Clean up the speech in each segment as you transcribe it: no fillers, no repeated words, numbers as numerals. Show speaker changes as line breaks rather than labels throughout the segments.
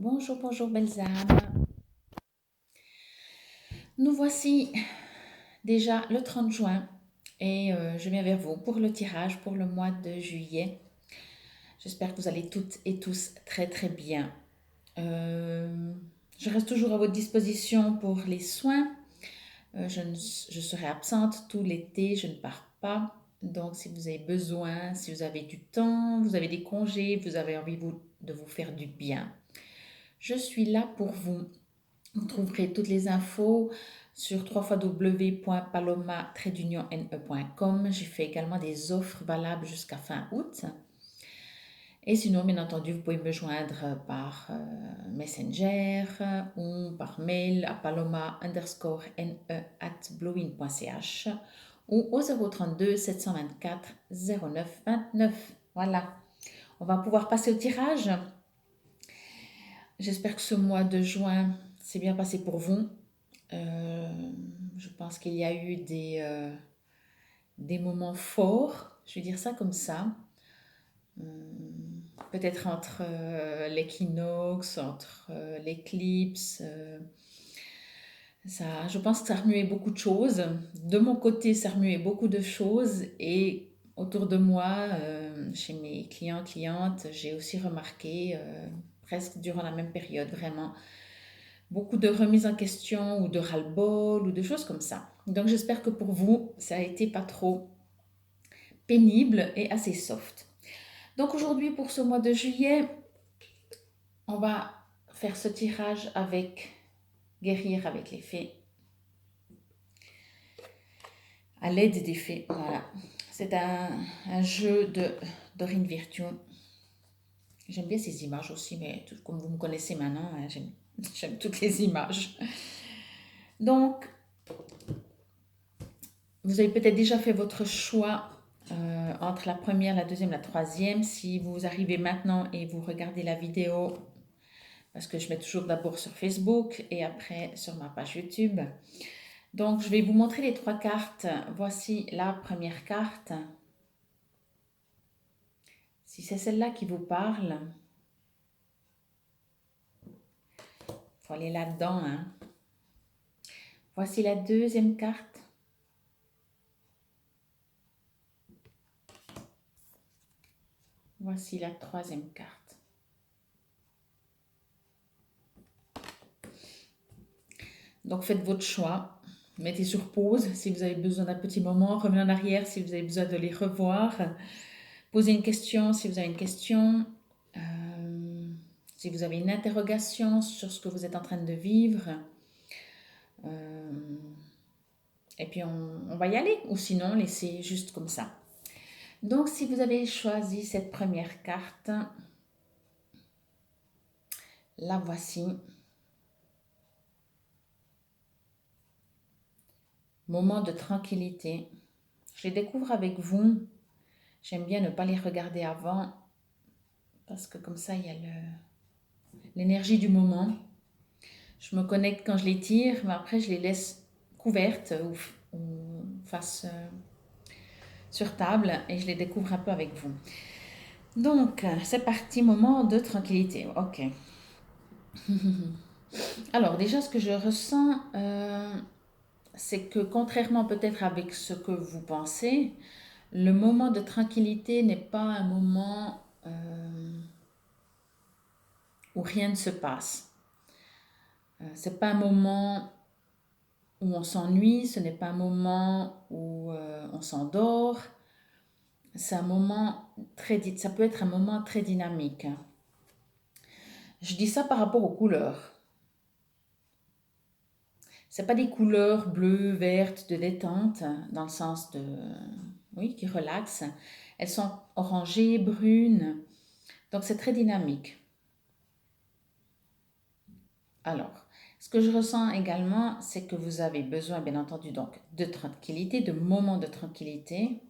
Bonjour, bonjour, belles âmes. Nous voici déjà le 30 juin et je viens vers vous pour le tirage pour le mois de juillet. J'espère que vous allez toutes et tous très très bien. Euh, je reste toujours à votre disposition pour les soins. Je serai absente tout l'été, je ne pars pas. Donc si vous avez besoin, si vous avez du temps, vous avez des congés, vous avez envie de vous faire du bien, je suis là pour vous. Vous trouverez toutes les infos sur www.paloma-ne.com. J'ai fait également des offres valables jusqu'à fin août. Et sinon, bien entendu, vous pouvez me joindre par Messenger ou par mail à paloma_ne@blowin.ch ou au 032 724 09 29. Voilà, on va pouvoir passer au tirage. J'espère que ce mois de juin s'est bien passé pour vous. Euh, je pense qu'il y a eu des moments forts, je vais dire ça comme ça. Peut-être entre l'équinoxe, entre l'éclipse. Je pense que ça remuait beaucoup de choses. De mon côté, ça remuait beaucoup de choses. Et autour de moi, chez mes clients, clientes, j'ai aussi remarqué, presque durant la même période, vraiment, beaucoup de remises en question ou de ras-le-bol ou de choses comme ça. Donc j'espère que pour vous, ça a été pas trop pénible et assez soft. Donc aujourd'hui, pour ce mois de juillet, on va faire ce tirage avec guérir avec les fées, à l'aide des fées. Voilà. C'est un jeu de Dorine Virtue. J'aime bien ces images aussi, mais comme vous me connaissez maintenant, hein, j'aime toutes les images. Donc, vous avez peut-être déjà fait votre choix entre la première, la deuxième, la troisième. Si vous arrivez maintenant et vous regardez la vidéo, parce que je mets toujours d'abord sur Facebook et après sur ma page YouTube. Donc, je vais vous montrer les trois cartes. Voici la première carte. Si c'est celle-là qui vous parle, il faut aller là-dedans, hein. Voici la deuxième carte. Voici la troisième carte. Donc, faites votre choix. Mettez sur pause si vous avez besoin d'un petit moment. Revenez en arrière si vous avez besoin de les revoir. Posez une question si vous avez une question. Si vous avez une interrogation sur ce que vous êtes en train de vivre. Et puis, on va y aller. Ou sinon, laissez juste comme ça. Donc, si vous avez choisi cette première carte, la voici. Moment de tranquillité. Je les découvre avec vous. J'aime bien ne pas les regarder avant parce que comme ça, il y a l'énergie du moment. Je me connecte quand je les tire, mais après, je les laisse couvertes ou face sur table et je les découvre un peu avec vous. Donc, c'est parti, moment de tranquillité. Ok. Alors, déjà, ce que je ressens, c'est que contrairement peut-être avec ce que vous pensez, le moment de tranquillité n'est pas un moment où rien ne se passe. C'est pas un moment où on s'ennuie, ce n'est pas un moment où on s'endort. C'est un moment ça peut être un moment très dynamique. Je dis ça par rapport aux couleurs. C'est pas des couleurs bleues, vertes, de détente, dans le sens de, oui, qui relaxent. Elles sont orangées, brunes, donc c'est très dynamique. Alors, ce que je ressens également, c'est que vous avez besoin, bien entendu, donc de tranquillité, de moments de tranquillité.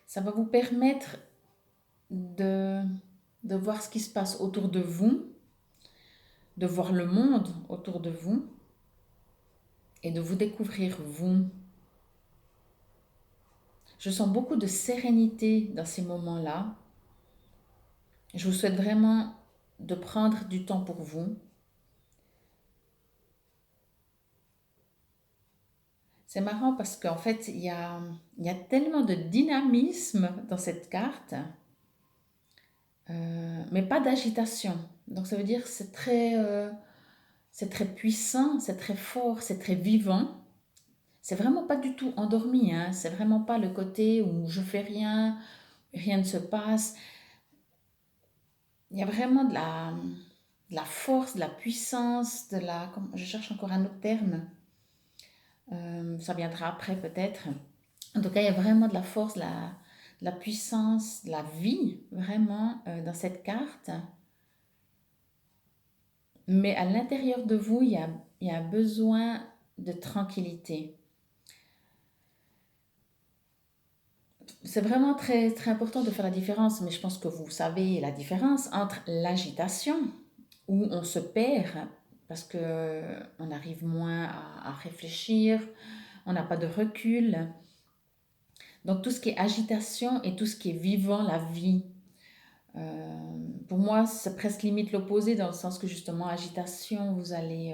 Ça va vous permettre de, de voir ce qui se passe autour de vous, de voir le monde autour de vous et de vous découvrir vous. Je sens beaucoup de sérénité dans ces moments-là. Je vous souhaite vraiment de prendre du temps pour vous. C'est marrant parce qu'en fait, il y a tellement de dynamisme dans cette carte, mais pas d'agitation. Donc ça veut dire que c'est très puissant, c'est très fort, c'est très vivant. C'est vraiment pas du tout endormi, hein. C'est vraiment pas le côté où je fais rien, rien ne se passe. Il y a vraiment de la force, de la puissance, je cherche encore un autre terme. Ça viendra après peut-être. En tout cas, il y a vraiment de la force, de la puissance, de la vie vraiment dans cette carte. Mais à l'intérieur de vous, il y a un besoin de tranquillité. C'est vraiment très, très important de faire la différence, mais je pense que vous savez la différence entre l'agitation, où on se perd parce que on arrive moins à réfléchir, on n'a pas de recul. Donc tout ce qui est agitation et tout ce qui est vivant, la vie, pour moi, c'est presque limite l'opposé dans le sens que justement, agitation, vous allez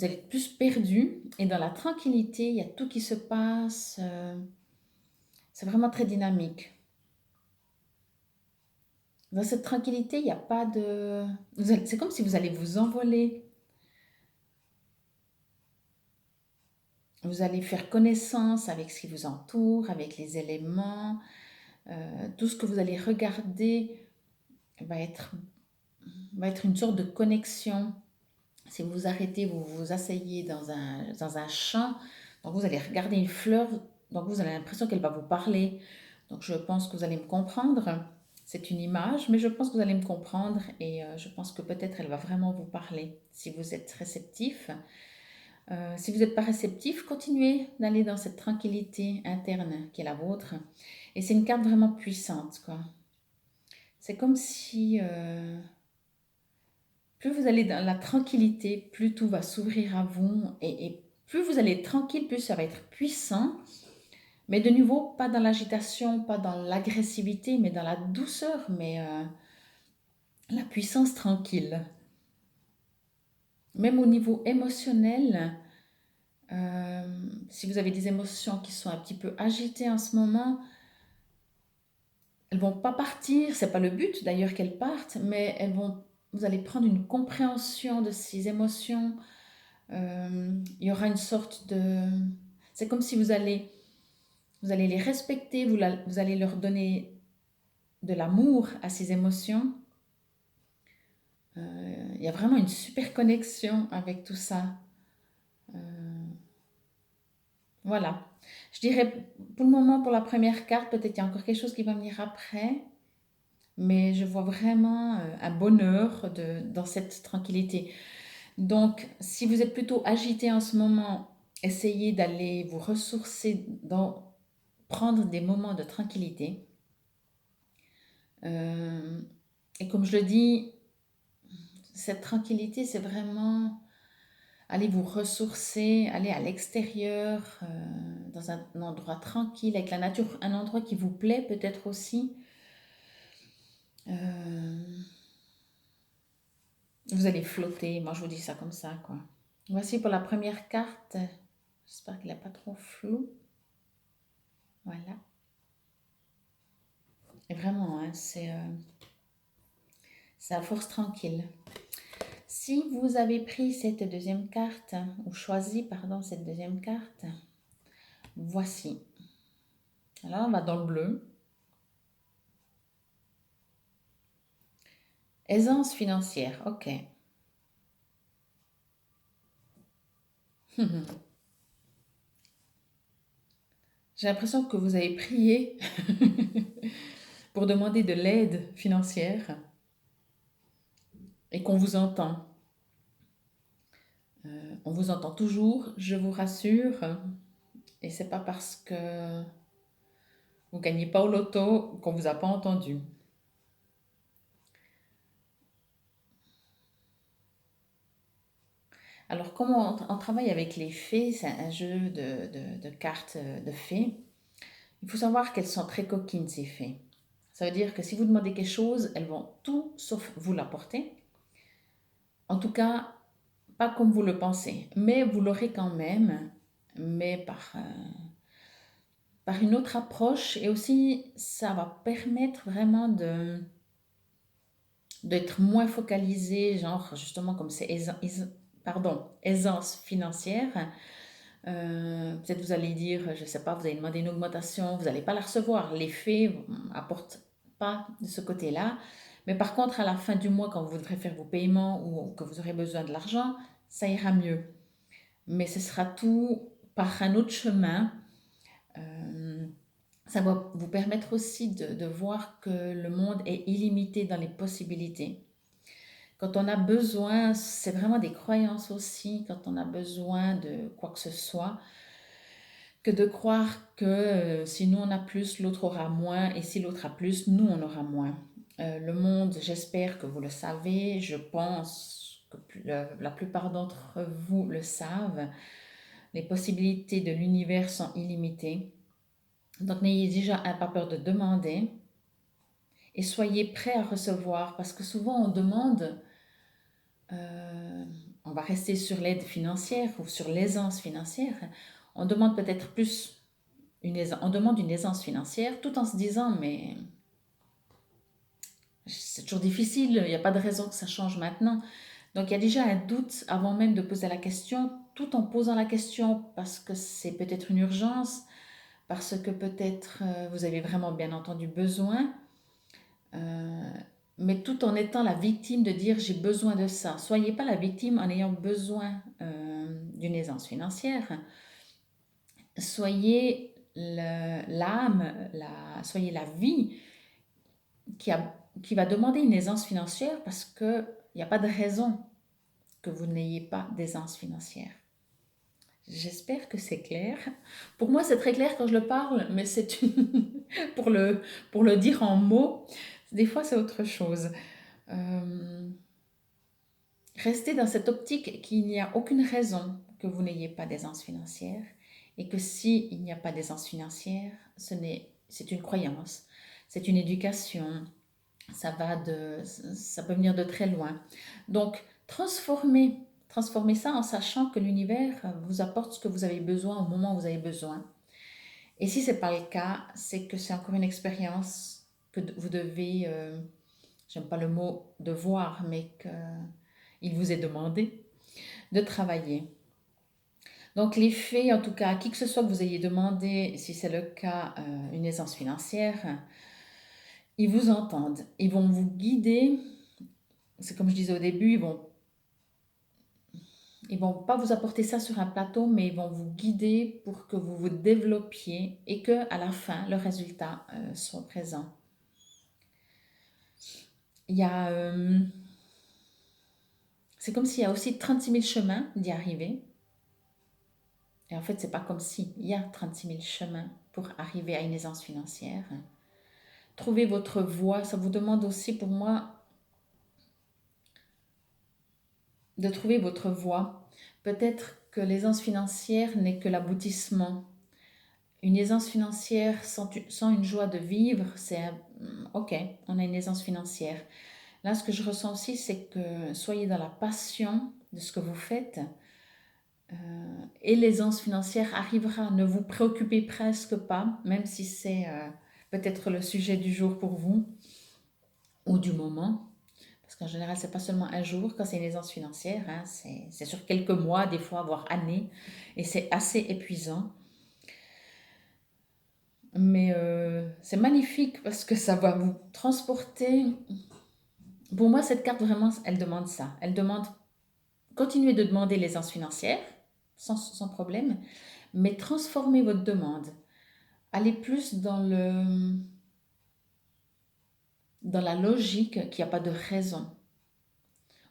être plus perdu. Et dans la tranquillité, il y a tout qui se passe. C'est vraiment très dynamique. Dans cette tranquillité, il n'y a pas de... C'est comme si vous allez vous envoler. Vous allez faire connaissance avec ce qui vous entoure, avec les éléments. Tout ce que vous allez regarder va être, va être une sorte de connexion. Si vous vous arrêtez, vous vous asseyez dans un champ, donc vous allez regarder une fleur, donc vous avez l'impression qu'elle va vous parler. Donc je pense que vous allez me comprendre. C'est une image, mais je pense que vous allez me comprendre et je pense que peut-être elle va vraiment vous parler si vous êtes réceptif. Si vous n'êtes pas réceptif, continuez d'aller dans cette tranquillité interne qui est la vôtre. Et c'est une carte vraiment puissante, quoi. C'est comme si plus vous allez dans la tranquillité, plus tout va s'ouvrir à vous et plus vous allez être tranquille, plus ça va être puissant. Mais de nouveau, pas dans l'agitation, pas dans l'agressivité, mais dans la douceur, mais la puissance tranquille. Même au niveau émotionnel, si vous avez des émotions qui sont un petit peu agitées en ce moment, elles vont pas partir, c'est pas le but d'ailleurs qu'elles partent, mais vous allez prendre une compréhension de ces émotions. Il y aura une sorte de... C'est comme si vous allez les respecter, vous allez leur donner de l'amour à ces émotions. Il y a vraiment une super connexion avec tout ça. Voilà. Je dirais pour le moment, pour la première carte, peut-être il y a encore quelque chose qui va venir après, mais je vois vraiment un bonheur dans cette tranquillité. Donc, si vous êtes plutôt agité en ce moment, essayez d'aller vous ressourcer prendre des moments de tranquillité. Euh, et comme je le dis, cette tranquillité, c'est vraiment aller vous ressourcer, aller à l'extérieur, dans un endroit tranquille, avec la nature, un endroit qui vous plaît peut-être aussi. Euh, vous allez flotter, moi je vous dis ça comme ça, quoi. Voici pour la première carte. J'espère qu'il n'est pas trop flou. Voilà. Et vraiment, hein, c'est à force tranquille. Si vous avez pris cette deuxième carte, ou choisi, pardon, cette deuxième carte, voici. Alors, on va dans le bleu. Aisance financière, ok. J'ai l'impression que vous avez prié pour demander de l'aide financière et qu'on vous entend. On vous entend toujours, je vous rassure, et c'est pas parce que vous gagnez pas au loto qu'on vous a pas entendu. Alors, comment on travaille avec les fées? C'est un jeu de cartes de fées. Il faut savoir qu'elles sont très coquines, ces fées. Ça veut dire que si vous demandez quelque chose, elles vont tout sauf vous l'apporter. En tout cas, pas comme vous le pensez, mais vous l'aurez quand même, mais par une autre approche. Et aussi, ça va permettre vraiment d'être moins focalisé, genre justement comme c'est aisance financière. Peut-être vous allez dire, je ne sais pas, vous allez demander une augmentation, vous n'allez pas la recevoir. L'effet apporte pas de ce côté-là. Mais par contre, à la fin du mois, quand vous voudrez faire vos paiements ou que vous aurez besoin de l'argent, ça ira mieux. Mais ce sera tout par un autre chemin. Euh, Ça va vous permettre aussi de voir que le monde est illimité dans les possibilités. Quand on a besoin, c'est vraiment des croyances aussi, quand on a besoin de quoi que ce soit, que de croire que si nous on a plus, l'autre aura moins, et si l'autre a plus, nous on aura moins. Le monde, j'espère que vous le savez, je pense que la plupart d'entre vous le savent, les possibilités de l'univers sont illimitées. Donc n'ayez déjà pas peur de demander et soyez prêts à recevoir parce que souvent on demande, euh, on va rester sur l'aide financière ou sur l'aisance financière, on demande peut-être plus on demande une aisance financière tout en se disant mais c'est toujours difficile, il n'y a pas de raison que ça change maintenant. Donc il y a déjà un doute avant même de poser la question, tout en posant la question parce que c'est peut-être une urgence, parce que peut-être vous avez vraiment bien entendu besoin. Euh, mais tout en étant la victime de dire j'ai besoin de ça. Soyez pas la victime en ayant besoin d'une aisance financière. Soyez l'âme, soyez la vie qui, qui va demander une aisance financière parce qu'il n'y a pas de raison que vous n'ayez pas d'aisance financière. J'espère que c'est clair. Pour moi, c'est très clair quand je le parle, mais c'est pour le dire en mots, des fois c'est autre chose. Euh, Restez dans cette optique qu'il n'y a aucune raison que vous n'ayez pas d'aisance financière et que s'il n'y a pas d'aisance financière, c'est une croyance, c'est une éducation, ça peut venir de très loin. Donc, transformez ça en sachant que l'univers vous apporte ce que vous avez besoin au moment où vous avez besoin. Et si ce n'est pas le cas, c'est que c'est encore une expérience que vous devez, j'aime pas le mot devoir, mais qu'il vous est demandé de travailler. Donc les faits, en tout cas, à qui que ce soit que vous ayez demandé, si c'est le cas, une aisance financière, ils vous entendent, ils vont vous guider. C'est comme je disais au début, ils vont pas vous apporter ça sur un plateau, mais ils vont vous guider pour que vous vous développiez et que à la fin, le résultat soit présent. Il y a, c'est comme s'il y a aussi 36 000 chemins d'y arriver. Et en fait, c'est pas comme si. Il y a 36 000 chemins pour arriver à une aisance financière. Trouver votre voie, ça vous demande aussi pour moi de trouver votre voie. Peut-être que l'aisance financière n'est que l'aboutissement. Une aisance financière sans une joie de vivre, c'est ok, on a une aisance financière. Là, ce que je ressens aussi, c'est que soyez dans la passion de ce que vous faites et l'aisance financière arrivera. Ne vous préoccupez presque pas, même si c'est peut-être le sujet du jour pour vous ou du moment. Parce qu'en général, c'est pas seulement un jour quand c'est une aisance financière, hein, c'est sur quelques mois, des fois, voire années, et c'est assez épuisant. Mais c'est magnifique parce que ça va vous transporter. Pour moi, cette carte, vraiment, elle demande ça. Elle demande, continuez de demander l'aisance financière, sans problème, mais transformez votre demande. Allez plus dans la logique qu'il n'y a pas de raison.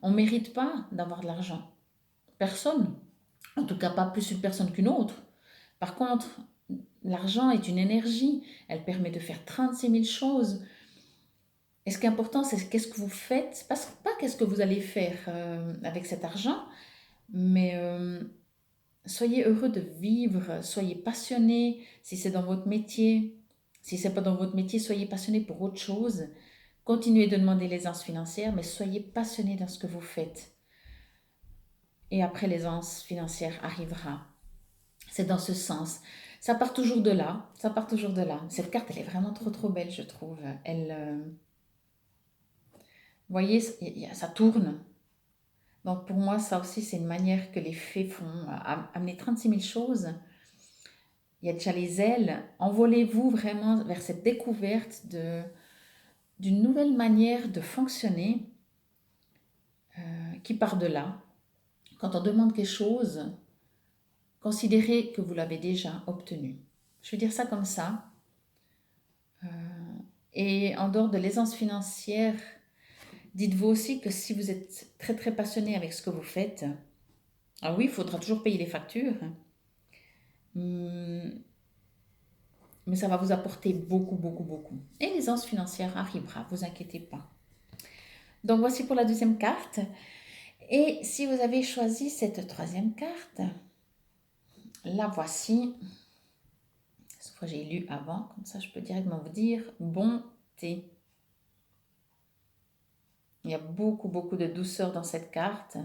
On ne mérite pas d'avoir de l'argent. Personne. En tout cas, pas plus une personne qu'une autre. Par contre, l'argent est une énergie. Elle permet de faire 36 000 choses. Et ce qui est important, c'est qu'est-ce que vous faites. Pas qu'est-ce que vous allez faire avec cet argent, mais soyez heureux de vivre, soyez passionné si c'est dans votre métier. Si ce n'est pas dans votre métier, soyez passionné pour autre chose. Continuez de demander l'aisance financière, mais soyez passionné dans ce que vous faites. Et après, l'aisance financière arrivera. C'est dans ce sens. Ça part toujours de là. Ça part toujours de là. Cette carte, elle est vraiment trop, trop belle, je trouve. Vous voyez, ça tourne. Donc pour moi, ça aussi, c'est une manière que les fées font. Amener 36 000 choses. Il y a déjà les ailes. Envolez-vous vraiment vers cette découverte d'une nouvelle manière de fonctionner qui part de là. Quand on demande quelque chose, considérez que vous l'avez déjà obtenu. Je vais dire ça comme ça. Et en dehors de l'aisance financière, dites-vous aussi que si vous êtes très très passionné avec ce que vous faites, ah oui, il faudra toujours payer les factures, mais ça va vous apporter beaucoup, beaucoup, beaucoup. Et l'aisance financière arrivera, vous inquiétez pas. Donc voici pour la deuxième carte. Et si vous avez choisi cette troisième carte, la voici. Cette fois j'ai lu avant, comme ça je peux directement vous dire bonté. Il y a beaucoup, beaucoup de douceur dans cette carte.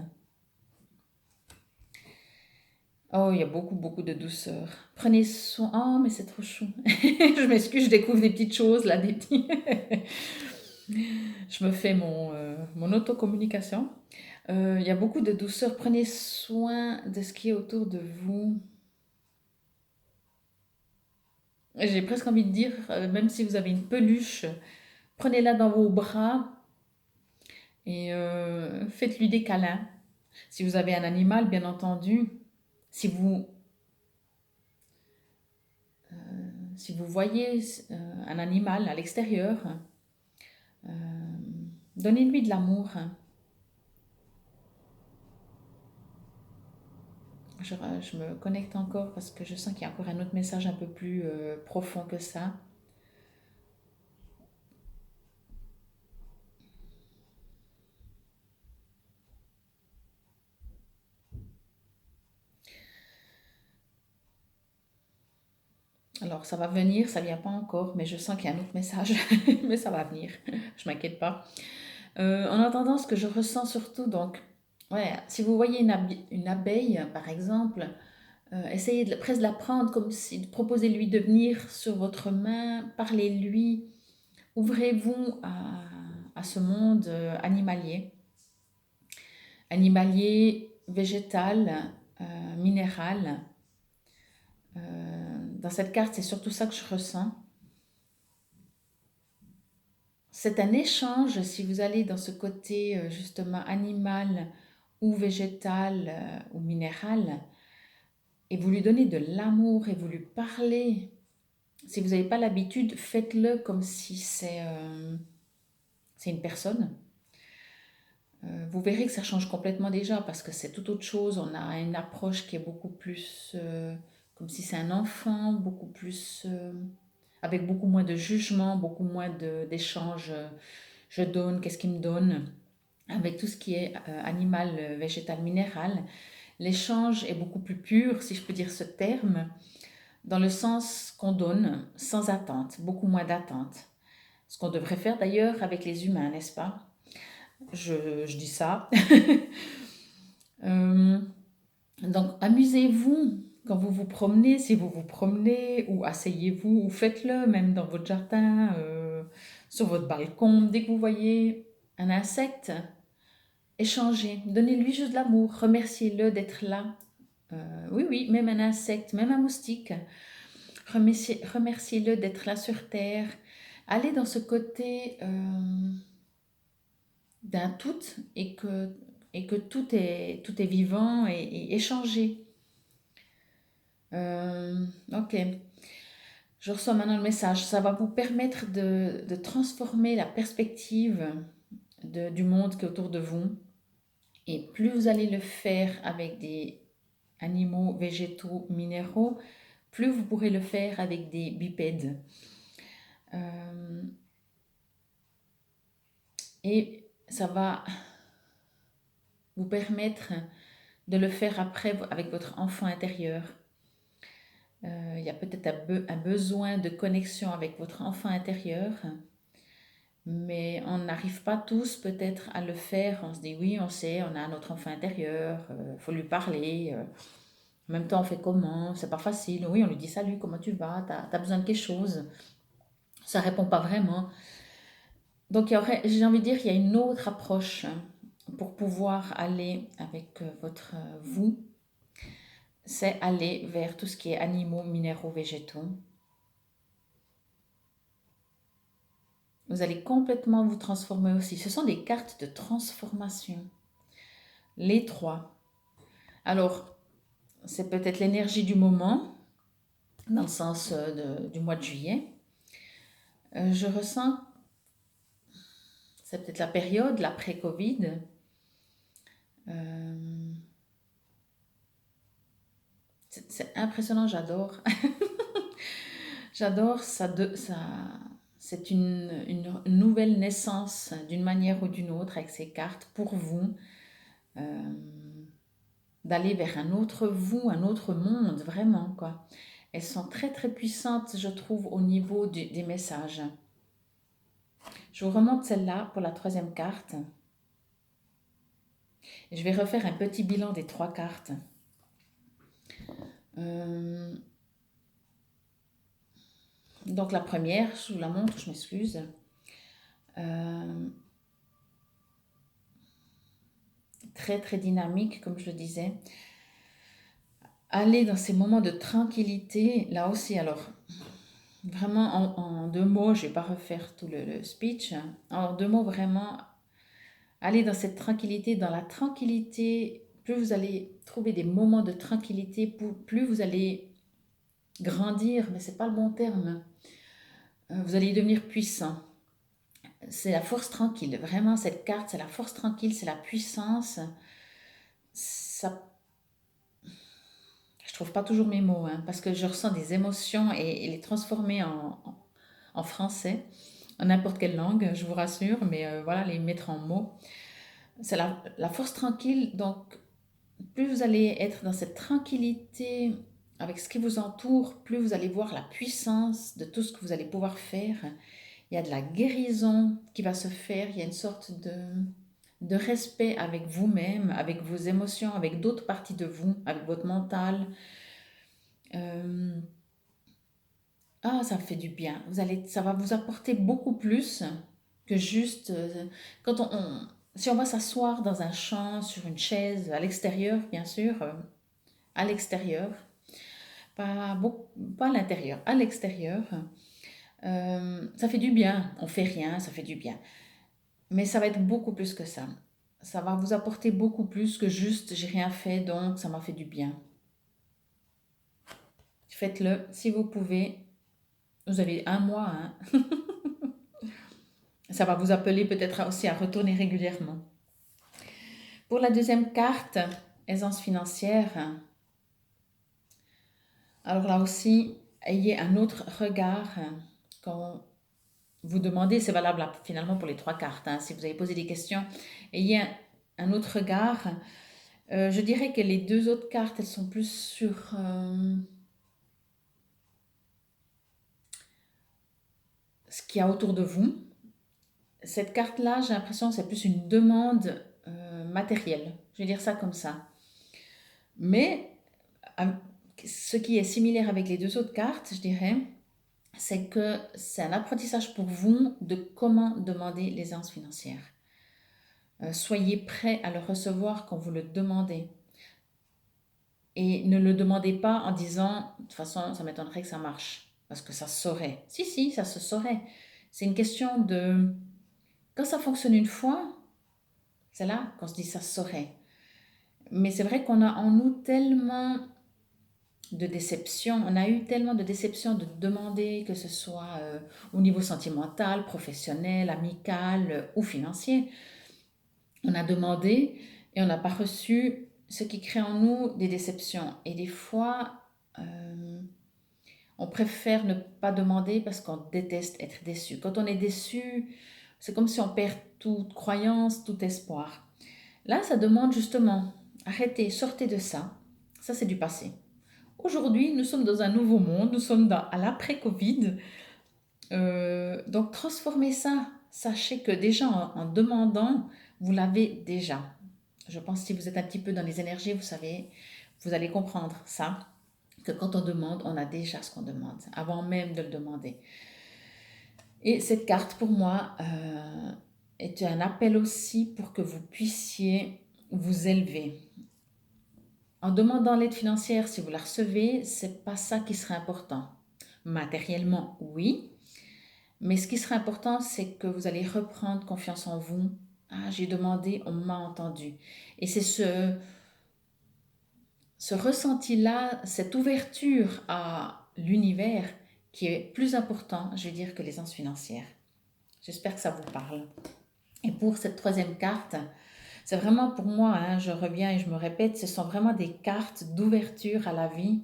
Oh, il y a beaucoup, beaucoup de douceur. Prenez soin. Oh, mais c'est trop chou. Je m'excuse, je découvre des petites choses là, des petits. Je me fais mon autocommunication. Il y a beaucoup de douceur. Prenez soin de ce qui est autour de vous. J'ai presque envie de dire, même si vous avez une peluche, prenez-la dans vos bras et faites-lui des câlins. Si vous avez un animal, bien entendu, si vous, si vous voyez un animal à l'extérieur, donnez-lui de l'amour. Je me connecte encore parce que je sens qu'il y a encore un autre message un peu plus profond que ça. Alors, ça va venir, ça vient pas encore, mais je sens qu'il y a un autre message, mais ça va venir, je m'inquiète pas. En attendant, ce que je ressens surtout, donc, ouais, si vous voyez une abeille, par exemple, essayez presque de la prendre comme si, proposez-lui de venir sur votre main, parlez-lui, ouvrez-vous à ce monde animalier, végétal, minéral. Dans cette carte, c'est surtout ça que je ressens. C'est un échange, si vous allez dans ce côté justement animal ou végétal ou minéral, et vous lui donnez de l'amour et vous lui parlez. Si vous n'avez pas l'habitude, faites-le comme si c'est une personne. Vous verrez que ça change complètement déjà parce que c'est tout autre chose. On a une approche qui est beaucoup plus comme si c'est un enfant, beaucoup plus avec beaucoup moins de jugement, beaucoup moins d'échanges. Je donne, qu'est-ce qu'il me donne? Avec tout ce qui est animal, végétal, minéral, l'échange est beaucoup plus pur, si je peux dire ce terme, dans le sens qu'on donne sans attente, beaucoup moins d'attente. Ce qu'on devrait faire d'ailleurs avec les humains, n'est-ce pas? Je dis ça. Euh, donc, amusez-vous quand vous vous promenez, si vous vous promenez, ou asseyez-vous, ou faites-le même dans votre jardin, sur votre balcon. Dès que vous voyez un insecte, échangez, donnez-lui juste de l'amour, remerciez-le d'être là. Oui, oui, même un insecte, même un moustique, remerciez-le d'être là sur Terre. Allez dans ce côté d'un tout et que tout est vivant et échangé. Ok, je reçois maintenant le message. Ça va vous permettre de transformer la perspective du monde qui est autour de vous. Et plus vous allez le faire avec des animaux, végétaux, minéraux, plus vous pourrez le faire avec des bipèdes. Et ça va vous permettre de le faire après avec votre enfant intérieur. Il y a peut-être un besoin de connexion avec votre enfant intérieur, mais on n'arrive pas tous peut-être à le faire. On se dit oui, on sait, on a notre enfant intérieur, faut lui parler. En même temps, on fait comment? C'est pas facile. Oui, on lui dit salut, comment tu vas? T'as besoin de quelque chose? Ça répond pas vraiment. Donc, j'ai envie de dire qu'il y a une autre approche pour pouvoir aller avec votre vous. C'est aller vers tout ce qui est animaux, minéraux, végétaux. Vous allez complètement vous transformer aussi. Ce sont des cartes de transformation. Les trois. Alors, c'est peut-être l'énergie du moment, dans le sens du mois de juillet. Je ressens, c'est peut-être la période, l'après-Covid. Euh, c'est impressionnant, j'adore. J'adore ça, c'est une nouvelle naissance d'une manière ou d'une autre avec ces cartes pour vous, euh, d'aller vers un autre vous, un autre monde, vraiment, quoi. Elles sont très très puissantes, je trouve, au niveau des messages. Je vous remonte celle-là pour la troisième carte. Et je vais refaire un petit bilan des trois cartes. Euh, donc la première, je vous la montre, je m'excuse. Euh, très très dynamique, comme je le disais. Aller dans ces moments de tranquillité, là aussi, alors, vraiment en deux mots, je ne vais pas refaire tout le speech. En deux mots, vraiment, aller dans cette tranquillité, dans la tranquillité, plus vous allez trouver des moments de tranquillité, plus vous allez grandir, mais ce n'est pas le bon terme. Vous allez devenir puissant. C'est la force tranquille, vraiment, cette carte, c'est la force tranquille, c'est la puissance. Ça, je trouve pas toujours mes mots, hein, parce que je ressens des émotions et les transformer en français, en n'importe quelle langue, je vous rassure, mais voilà, les mettre en mots. C'est la force tranquille, donc plus vous allez être dans cette tranquillité avec ce qui vous entoure, plus vous allez voir la puissance de tout ce que vous allez pouvoir faire. Il y a de la guérison qui va se faire, il y a une sorte de respect avec vous-même, avec vos émotions, avec d'autres parties de vous, avec votre mental. Euh, ça fait du bien. Ça va vous apporter beaucoup plus que juste quand si on va s'asseoir dans un champ, sur une chaise, à l'extérieur, bien sûr, à l'extérieur, pas à l'intérieur, à l'extérieur, ça fait du bien. On fait rien, ça fait du bien. Mais ça va être beaucoup plus que ça. Ça va vous apporter beaucoup plus que juste j'ai rien fait, donc ça m'a fait du bien. Faites-le si vous pouvez. Vous avez un mois, hein. Ça va vous appeler peut-être aussi à retourner régulièrement. Pour la deuxième carte, aisance financière, alors là aussi, ayez un autre regard quand vous demandez, c'est valable finalement pour les trois cartes, hein. Si vous avez posé des questions, ayez un autre regard. Je dirais que les deux autres cartes, elles sont plus sur ce qu'il y a autour de vous. Cette carte-là, j'ai l'impression que c'est plus une demande matérielle. Je vais dire ça comme ça. Mais ce qui est similaire avec les deux autres cartes, je dirais, c'est que c'est un apprentissage pour vous de comment demander l'aisance financière. Soyez prêt à le recevoir quand vous le demandez. Et ne le demandez pas en disant, de toute façon, ça m'étonnerait que ça marche. Parce que ça se saurait. Si, ça se saurait. C'est une question de... Quand ça fonctionne une fois, c'est là qu'on se dit ça se saurait. Mais c'est vrai qu'on a en nous tellement de déception, on a eu tellement de déception de demander que ce soit au niveau sentimental, professionnel, amical ou financier. On a demandé et on n'a pas reçu, ce qui crée en nous des déceptions. Et des fois, on préfère ne pas demander parce qu'on déteste être déçu. Quand on est déçu, c'est comme si on perd toute croyance, tout espoir. Là, ça demande justement, arrêtez, sortez de ça. Ça, c'est du passé. aujourd'hui, nous sommes dans un nouveau monde, nous sommes à l'après-Covid. Donc, transformer ça, sachez que déjà en demandant, vous l'avez déjà. Je pense que si vous êtes un petit peu dans les énergies, vous savez, vous allez comprendre ça, que quand on demande, on a déjà ce qu'on demande, avant même de le demander. Et cette carte, pour moi, est un appel aussi pour que vous puissiez vous élever. En demandant l'aide financière, si vous la recevez, c'est pas ça qui serait important. Matériellement, oui, mais ce qui serait important, c'est que vous allez reprendre confiance en vous. Ah, j'ai demandé, on m'a entendu. Et c'est ce ressenti-là, cette ouverture à l'univers qui est plus important, je vais dire, que les agences financières. J'espère que ça vous parle. Et pour cette troisième carte, c'est vraiment pour moi, hein, je reviens et je me répète, ce sont vraiment des cartes d'ouverture à la vie,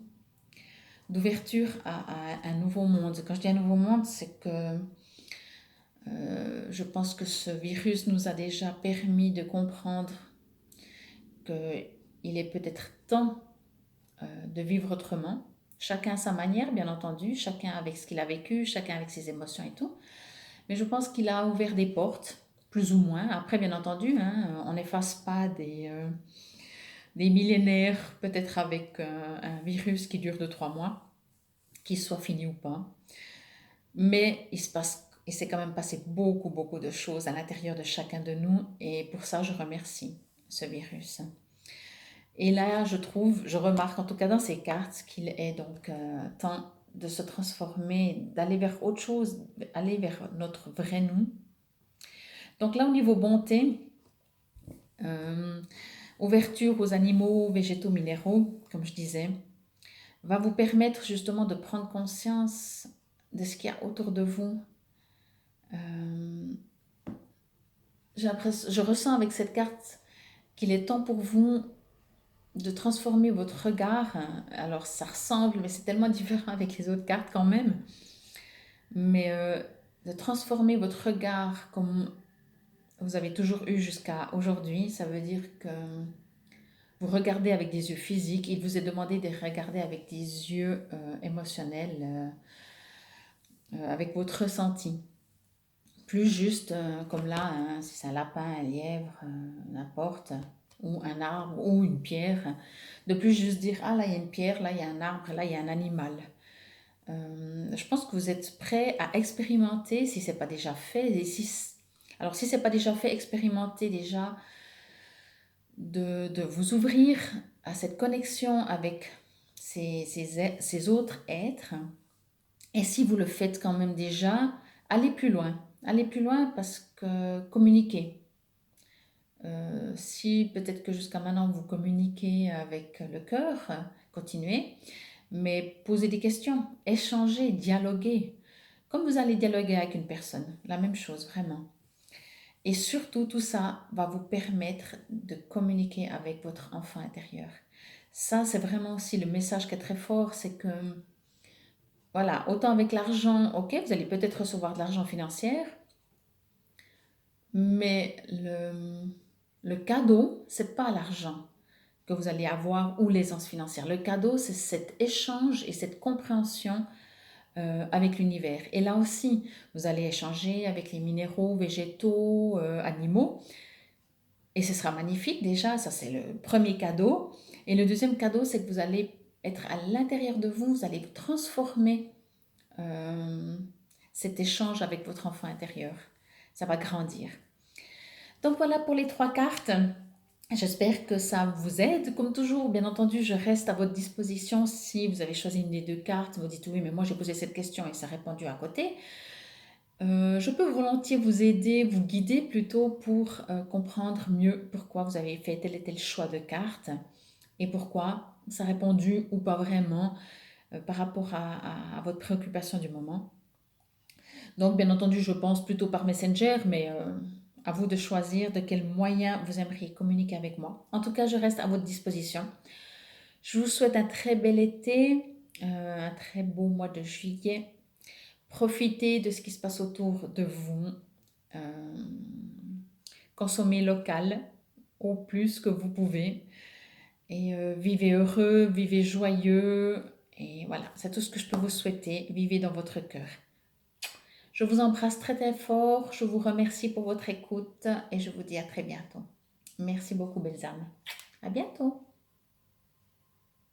d'ouverture à un nouveau monde. Quand je dis un nouveau monde, c'est que je pense que ce virus nous a déjà permis de comprendre qu'il est peut-être temps de vivre autrement. Chacun à sa manière, bien entendu, chacun avec ce qu'il a vécu, chacun avec ses émotions et tout. Mais je pense qu'il a ouvert des portes, plus ou moins. Après, bien entendu, hein, on n'efface pas des millénaires, peut-être avec un virus qui dure 2-3 mois, qu'il soit fini ou pas. Mais il s'est quand même passé beaucoup, beaucoup de choses à l'intérieur de chacun de nous. Et pour ça, je remercie ce virus. Et là, je remarque en tout cas dans ces cartes qu'il est donc temps de se transformer, d'aller vers autre chose, aller vers notre vrai nous. Donc là, au niveau bonté, euh, ouverture aux animaux, végétaux, minéraux, comme je disais, va vous permettre justement de prendre conscience de ce qu'il y a autour de vous. Euh, je ressens avec cette carte qu'il est temps pour vous de transformer votre regard. Alors ça ressemble, mais c'est tellement différent avec les autres cartes quand même. Mais de transformer votre regard comme vous avez toujours eu jusqu'à aujourd'hui, ça veut dire que vous regardez avec des yeux physiques. Il vous est demandé de regarder avec des yeux émotionnels, avec votre ressenti. Plus juste, comme là, hein, si c'est un lapin, un lièvre, n'importe, ou un arbre, ou une pierre, de plus juste dire, ah là il y a une pierre, là il y a un arbre, là il y a un animal. Je pense que vous êtes prêt à expérimenter, si ce n'est pas déjà fait, alors si ce n'est pas déjà fait, expérimenter déjà de vous ouvrir à cette connexion avec ces autres êtres. Et si vous le faites quand même déjà, allez plus loin. Allez plus loin parce que communiquez. Si peut-être que jusqu'à maintenant vous communiquez avec le cœur, continuez, mais posez des questions, échangez, dialoguez. Comme vous allez dialoguer avec une personne, la même chose vraiment. Et surtout, tout ça va vous permettre de communiquer avec votre enfant intérieur. Ça, c'est vraiment aussi le message qui est très fort, c'est que, voilà, autant avec l'argent, ok, vous allez peut-être recevoir de l'argent financier, mais le cadeau, c'est pas l'argent que vous allez avoir ou l'aisance financière. Le cadeau, c'est cet échange et cette compréhension avec l'univers. Et là aussi, vous allez échanger avec les minéraux, végétaux, animaux. Et ce sera magnifique déjà, ça c'est le premier cadeau. Et le deuxième cadeau, c'est que vous allez être à l'intérieur de vous, vous allez vous transformer euh, cet échange avec votre enfant intérieur. Ça va grandir. Donc voilà pour les 3 cartes. J'espère que ça vous aide. Comme toujours, bien entendu, je reste à votre disposition. Si vous avez choisi une des 2 cartes, vous dites oui, mais moi j'ai posé cette question et ça a répondu à côté. Je peux volontiers vous aider, vous guider plutôt pour comprendre mieux pourquoi vous avez fait tel et tel choix de carte et pourquoi ça a répondu ou pas vraiment par rapport à votre préoccupation du moment. Donc, bien entendu, je pense plutôt par Messenger, mais à vous de choisir de quel moyen vous aimeriez communiquer avec moi. En tout cas, je reste à votre disposition. Je vous souhaite un très bel été, un très beau mois de juillet. Profitez de ce qui se passe autour de vous. Consommez local au plus que vous pouvez. Et vivez heureux, vivez joyeux. Et voilà, c'est tout ce que je peux vous souhaiter. Vivez dans votre cœur. Je vous embrasse très très fort. Je vous remercie pour votre écoute et je vous dis à très bientôt. Merci beaucoup, belles âmes. À bientôt.